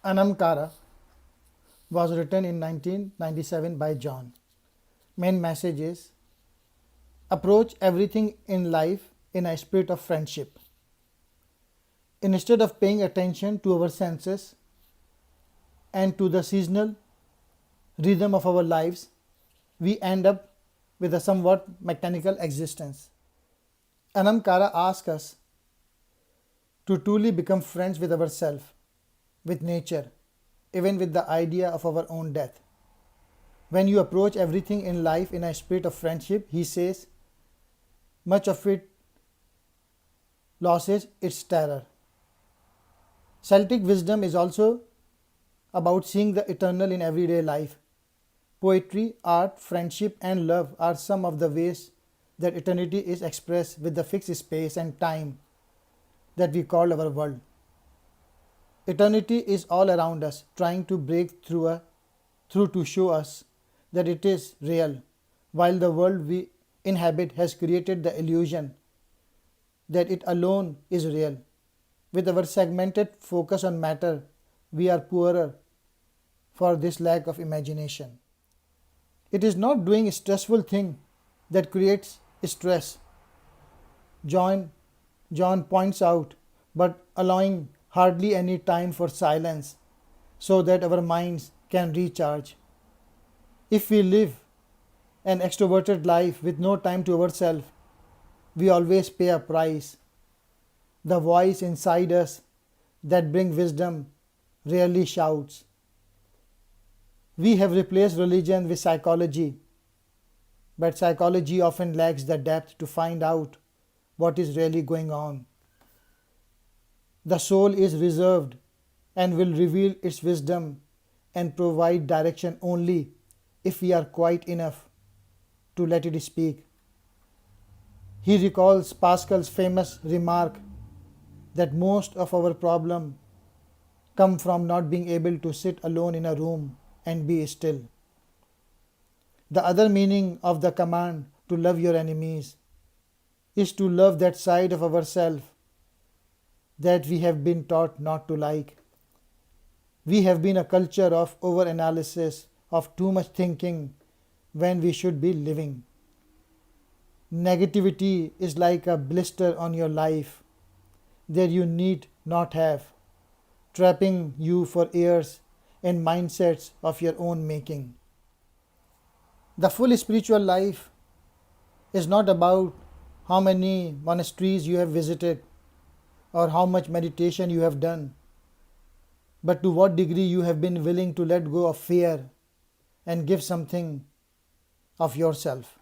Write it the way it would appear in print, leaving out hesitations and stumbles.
Anamkara was written in 1997 by John. Main message is approach everything in life in a spirit of friendship. Instead of paying attention to our senses and to the seasonal rhythm of our lives, we end up with a somewhat mechanical existence. Anamkara asks us to truly become friends with ourselves, with nature, even with the idea of our own death. When you approach everything in life in a spirit of friendship, he says, much of it loses its terror. Celtic wisdom is also about seeing the eternal in everyday life. Poetry, art, friendship, and love are some of the ways that eternity is expressed with the fixed space and time that we call our world. Eternity is all around us, trying to break through to show us that it is real, while the world we inhabit has created the illusion that it alone is real. With our segmented focus on matter, we are poorer for this lack of imagination. It is not doing a stressful thing that creates stress, John, John points out, but allowing hardly any time for silence so that our minds can recharge. If we live an extroverted life with no time to ourselves, we always pay a price. The voice inside us that brings wisdom rarely shouts. We have replaced religion with psychology, but psychology often lacks the depth to find out what is really going on. The soul is reserved and will reveal its wisdom and provide direction only if we are quiet enough to let it speak. He recalls Pascal's famous remark that most of our problems come from not being able to sit alone in a room and be still. The other meaning of the command to love your enemies is to love that side of ourselves that we have been taught not to like. We have been a culture of overanalysis, of too much thinking when we should be living. Negativity is like a blister on your life that you need not have, trapping you for years in mindsets of your own making. The full spiritual life is not about how many monasteries you have visited or how much meditation you have done, but to what degree you have been willing to let go of fear and give something of yourself.